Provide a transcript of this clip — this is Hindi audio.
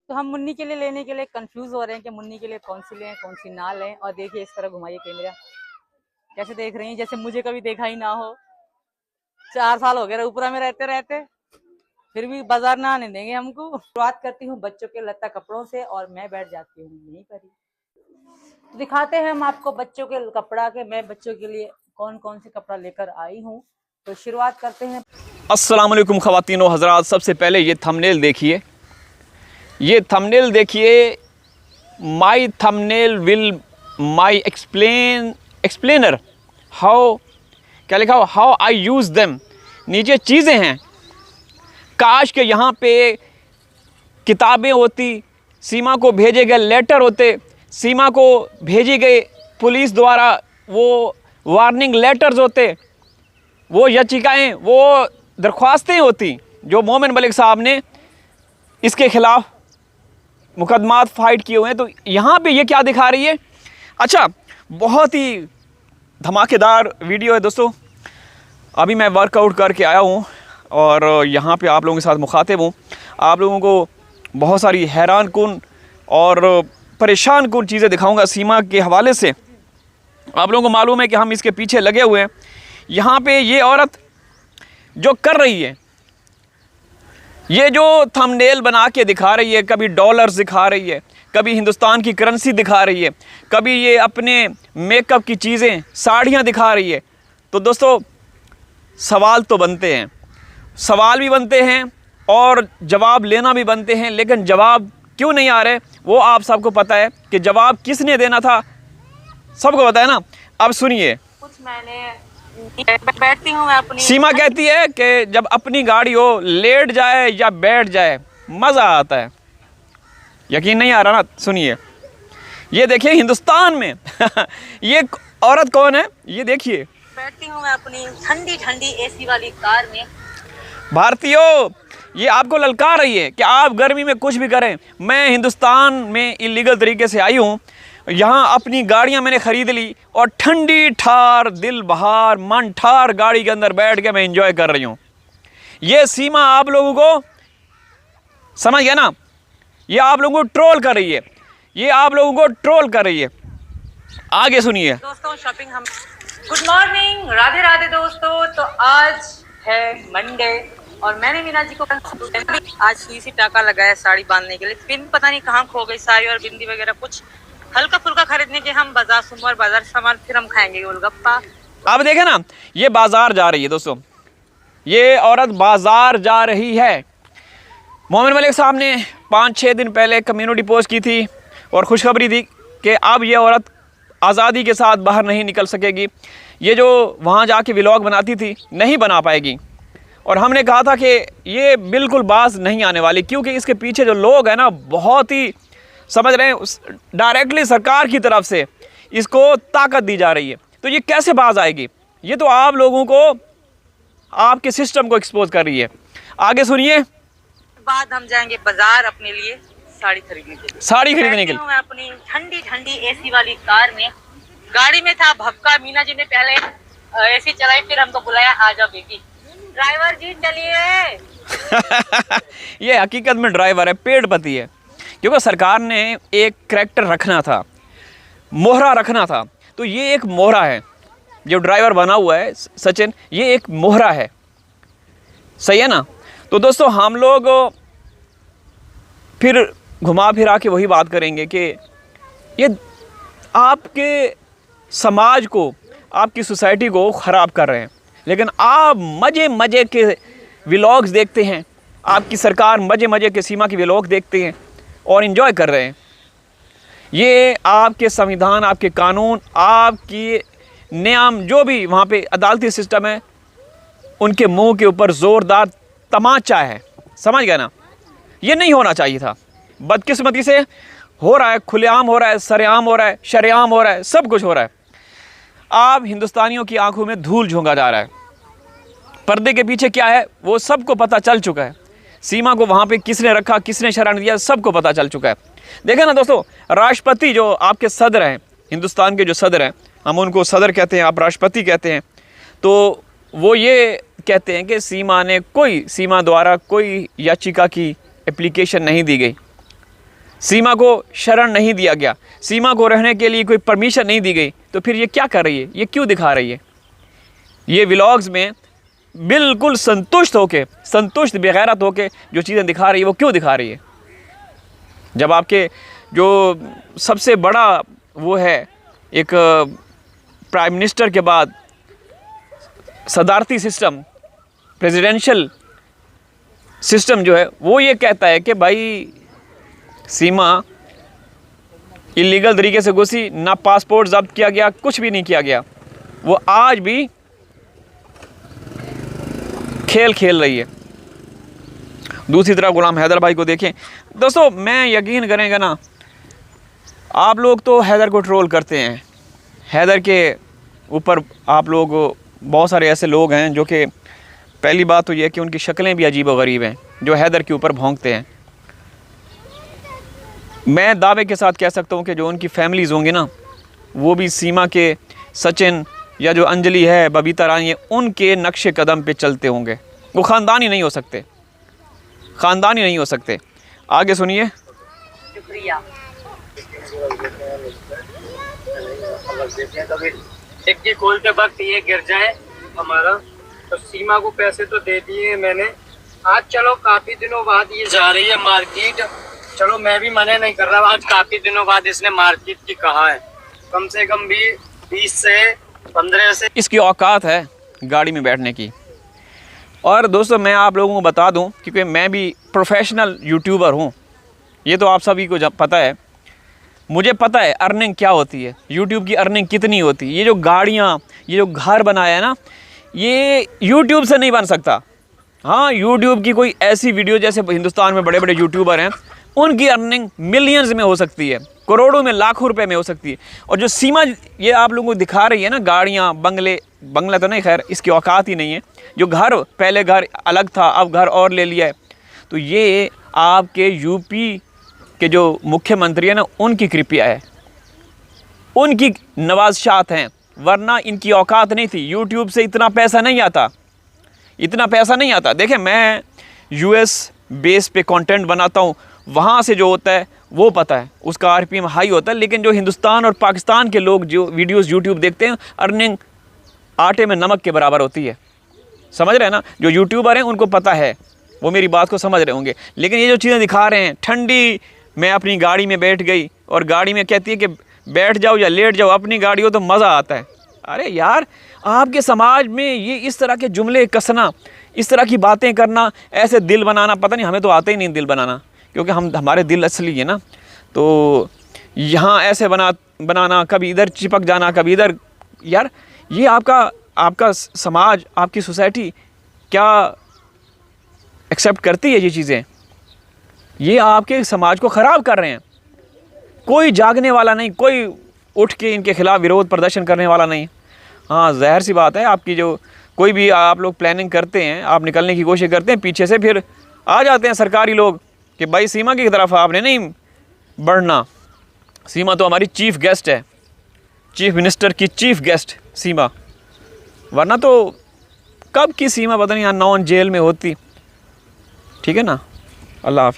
तो हम मुन्नी के लिए लेने के लिए कंफ्यूज हो रहे हैं कि मुन्नी के लिए कौन सी लें कौन सी ना लें। और देखिए इस तरह घुमाइए कैमरा, कैसे देख रही हैं जैसे मुझे कभी देखा ही ना हो। 4 साल हो गए ऊपरा में रहते रहते, फिर भी बाजार ना आने देंगे हमको। शुरुआत करती हूँ बच्चों के लत्ता कपड़ों से और मैं बैठ जाती हूँ यहीं पर ही। तो दिखाते हैं हम आपको बच्चों के कपड़ा के, मैं बच्चों के लिए कौन कौन से कपड़ा लेकर आई हूँ। तो शुरुआत करते हैं। अस्सलाम वालेकुम ख़वातीन व हज़रात। सबसे पहले ये थंबनेल देखिए, ये थंबनेल देखिए। माई thumbnail will my explainer how, क्या लिखा हो, हाउ आई यूज़ देम। नीचे चीज़ें हैं। काश के यहाँ पे किताबें होती, सीमा को भेजे गए लेटर होते, सीमा को भेजी गई पुलिस द्वारा वो वार्निंग लेटर्स होते, वो याचिकाएँ, वो दरख्वास्तें होती जो मोमिन मलिक साहब ने इसके ख़िलाफ़ मुकदमात फ़ाइट किए हुए हैं। तो यहाँ पे ये क्या दिखा रही है। अच्छा, बहुत ही धमाकेदार वीडियो है दोस्तों। अभी मैं वर्कआउट करके आया हूँ और यहाँ पे आप लोगों के साथ मुखातिब हूँ। आप लोगों को बहुत सारी हैरान कुन और परेशान कुन चीज़ें दिखाऊंगा सीमा के हवाले से। आप लोगों को मालूम है कि हम इसके पीछे लगे हुए हैं। यहाँ पे ये औरत जो कर रही है, ये जो थंबनेल बना के दिखा रही है, कभी डॉलर्स दिखा रही है, कभी हिंदुस्तान की करेंसी दिखा रही है, कभी ये अपने मेकअप की चीज़ें, साड़ियाँ दिखा रही है। तो दोस्तों सवाल तो बनते हैं, सवाल भी बनते हैं और जवाब लेना भी बनते हैं। लेकिन जवाब क्यों नहीं आ रहे वो आप सबको पता है कि जवाब किसने देना था, सबको पता है ना। अब सुनिए, कुछ मैंने बैठती हूँ मैं अपनी। सीमा कहती है कि जब अपनी गाड़ी हो, लेट जाए या बैठ जाए, मज़ा आता है। यकीन नहीं आ रहा ना, सुनिए। ये देखिए हिंदुस्तान में ये औरत कौन है, ये देखिए। बैठती हूँ मैं अपनी ठंडी ठंडी एसी वाली कार में। भारतीयों, ये आपको ललकार रही है कि आप गर्मी में कुछ भी करें। मैं हिंदुस्तान में इलीगल तरीके से आई हूँ, यहाँ अपनी गाड़ियाँ मैंने ख़रीद ली और ठंडी ठार, दिल बहार, मन ठार गाड़ी के अंदर बैठ के मैं एंजॉय कर रही हूँ। ये सीमा आप लोगों को समझ गया ना, ये आप लोगों को ट्रोल कर रही है, ये आप लोगों को ट्रोल कर रही है। आगे सुनिए दोस्तों, शॉपिंग हम। गुड मॉर्निंग, राधे राधे दोस्तों। तो आज है मंडे और मैंने मीना जी को आज सुई सी टाका लगाया साड़ी बांधने के लिए। पिन पता नहीं कहाँ खो गई साड़ी और बिंदी वगैरह, कुछ हल्का फुल्का खरीदने के हम बाजार सोमवार बाजार सामान, फिर हम खाएंगे गोलगप्पा। अब देखे ना, ये बाजार जा रही है दोस्तों, ये औरत बाजार जा रही है। मोमिन मलिक साहब ने 5-6 दिन पहले कम्युनिटी पोस्ट की थी और खुशखबरी थी कि अब ये औरत आज़ादी के साथ बाहर नहीं निकल सकेगी। ये जो वहाँ जाके व्लॉग बनाती थी नहीं बना पाएगी। और हमने कहा था कि ये बिल्कुल बाज नहीं आने वाली, क्योंकि इसके पीछे जो लोग हैं ना, बहुत ही समझ रहे हैं, डायरेक्टली सरकार की तरफ से इसको ताकत दी जा रही है। तो ये कैसे बाज आएगी, ये तो आप लोगों को, आपके सिस्टम को एक्सपोज कर रही है। आगे सुनिए। बाद हम जाएंगे बाजार अपने लिए साड़ी खरीदने के लिए। साड़ी खरीदने के लिए मैं अपनी ठंडी ठंडी एसी वाली कार में, गाड़ी में था भक्का। मीना जी ने पहले एसी चलाई, फिर हमको बुलाया, आ जाओ बेटी। ड्राइवर जी चलिए। ये हकीकत में ड्राइवर है, पेड़पति है, क्योंकि सरकार ने एक करैक्टर रखना था, मोहरा रखना था। तो ये एक मोहरा है, जो ड्राइवर बना हुआ है सचिन, ये एक मोहरा है, सही है ना। तो दोस्तों हम लोग फिर घुमा फिरा के वही बात करेंगे कि ये आपके समाज को, आपकी सोसाइटी को ख़राब कर रहे हैं। लेकिन आप मज़े मज़े के व्लॉग्स देखते हैं, आपकी सरकार मज़े मज़े के सीमा के व्लॉग देखते हैं और इन्जॉय कर रहे हैं। ये आपके संविधान, आपके कानून, आपकी नियम, जो भी वहाँ पे अदालती सिस्टम है, उनके मुंह के ऊपर ज़ोरदार तमाचा है। समझ गए ना, ये नहीं होना चाहिए था। बदकिस्मती से हो रहा है, खुलेआम हो रहा है, सरेआम हो रहा है, शरेआम हो रहा है, सब कुछ हो रहा है। आप हिंदुस्तानियों की आंखों में धूल झोंका जा रहा है। पर्दे के पीछे क्या है वो सबको पता चल चुका है। सीमा को वहाँ पे किसने रखा, किसने शरण दिया, सबको पता चल चुका है। देखें ना दोस्तों, राष्ट्रपति जो आपके सदर हैं, हिंदुस्तान के जो सदर हैं, हम उनको सदर कहते हैं, आप राष्ट्रपति कहते हैं, तो वो ये कहते हैं कि सीमा द्वारा कोई याचिका की एप्लीकेशन नहीं दी गई। सीमा को शरण नहीं दिया गया, सीमा को रहने के लिए कोई परमिशन नहीं दी गई, तो फिर ये क्या कर रही है, ये क्यों दिखा रही है? ये व्लॉग्स में बिल्कुल संतुष्ट बेगैरत होके जो चीज़ें दिखा रही है वो क्यों दिखा रही है? जब आपके जो सबसे बड़ा वो है एक प्राइम मिनिस्टर के बाद सदारती सिस्टम, प्रेसिडेंशियल सिस्टम जो है वो ये कहता है कि भाई सीमा इलीगल तरीके से घुसी, ना पासपोर्ट जब्त किया गया, कुछ भी नहीं किया गया, वो आज भी खेल खेल रही है। दूसरी तरफ गुलाम हैदर भाई को देखें दोस्तों, मैं यकीन करेंगे ना, आप लोग तो हैदर को ट्रोल करते हैं, हैदर के ऊपर आप लोग, बहुत सारे ऐसे लोग हैं जो कि पहली बात तो यह है कि उनकी शक्लें भी अजीब व गरीब हैं, जो हैदर के ऊपर भौंकते हैं। मैं दावे के साथ कह सकता हूँ कि जो उनकी फैमिलीज़ होंगी ना, वो भी सीमा के, सचिन या जो अंजलि है, बबीता रानी है, उनके नक्शे कदम पे चलते होंगे। वो ख़ानदानी नहीं हो सकते, ख़ानदानी नहीं हो सकते। आगे सुनिए। शुक्रिया। डिग्गी खोलते वक्त ये गिर जाए हमारा, तो सीमा को पैसे तो दे दिए मैंने। आज चलो काफी दिनों बाद ये जा रही है मार्केट, चलो मैं भी मना नहीं कर रहा, आज काफी दिनों बाद इसने मार्केट की कहा है, कम से कम भी 20 से 15 से इसकी औकात है गाड़ी में बैठने की। और दोस्तों मैं आप लोगों को बता दूं, क्योंकि मैं भी प्रोफेशनल यूट्यूबर हूं, ये तो आप सभी को जब पता है, मुझे पता है अर्निंग क्या होती है, यूट्यूब की अर्निंग कितनी होती है। ये जो गाड़ियाँ, ये जो घर बनाया है ना, ये यूट्यूब से नहीं बन सकता। हाँ, यूट्यूब की कोई ऐसी वीडियो, जैसे हिंदुस्तान में बड़े बड़े यूट्यूबर हैं, उनकी अर्निंग मिलियंस में हो सकती है, करोड़ों में, लाखों रुपए में हो सकती है। और जो सीमा ये आप लोगों को दिखा रही है ना, गाड़ियाँ, बंगला तो नहीं, खैर इसकी औकात ही नहीं है। जो घर, पहले घर अलग था, अब घर और ले लिया है, तो ये आपके यूपी के जो मुख्यमंत्री है ना, उनकी कृपया है, उनकी नवाज़शात हैं, वरना इनकी औकात नहीं थी। यूट्यूब से इतना पैसा नहीं आता, इतना पैसा नहीं आता। देखें, मैं यूएस बेस पे कंटेंट बनाता हूँ, वहाँ से जो होता है वो पता है, उसका आरपीएम हाई होता है। लेकिन जो हिंदुस्तान और पाकिस्तान के लोग जो वीडियोस यूट्यूब देखते हैं, अर्निंग आटे में नमक के बराबर होती है। समझ रहे हैं ना? जो यूट्यूबर हैं उनको पता है, वो मेरी बात को समझ रहे होंगे। लेकिन ये जो चीज़ें दिखा रहे हैं, ठंडी मैं अपनी गाड़ी में बैठ गई और गाड़ी में कहती है कि बैठ जाओ या लेट जाओ, अपनी गाड़ी हो तो मज़ा आता है। अरे यार, आपके समाज में ये इस तरह के जुमले कसना, इस तरह की बातें करना, ऐसे दिल बनाना, पता नहीं, हमें तो आता ही नहीं दिल बनाना, क्योंकि हमारे दिल असली है ना। तो यहाँ ऐसे बनाना, कभी इधर चिपक जाना, कभी इधर। यार, ये आपका समाज, आपकी सोसाइटी क्या एक्सेप्ट करती है ये चीज़ें? ये आपके समाज को ख़राब कर रहे हैं। कोई जागने वाला नहीं, कोई उठ के इनके खिलाफ़ विरोध प्रदर्शन करने वाला नहीं। हाँ, ज़ाहिर सी बात है, आपकी जो कोई भी आप लोग प्लानिंग करते हैं, आप निकलने की कोशिश करते हैं, पीछे से फिर आ जाते हैं सरकारी लोग कि भाई सीमा की तरफ आपने नहीं बढ़ना। सीमा तो हमारी चीफ गेस्ट है, चीफ मिनिस्टर की चीफ गेस्ट सीमा, वरना तो कब की सीमा पता नहीं अननोन जेल में होती। ठीक है ना? अल्लाह हाफिज़।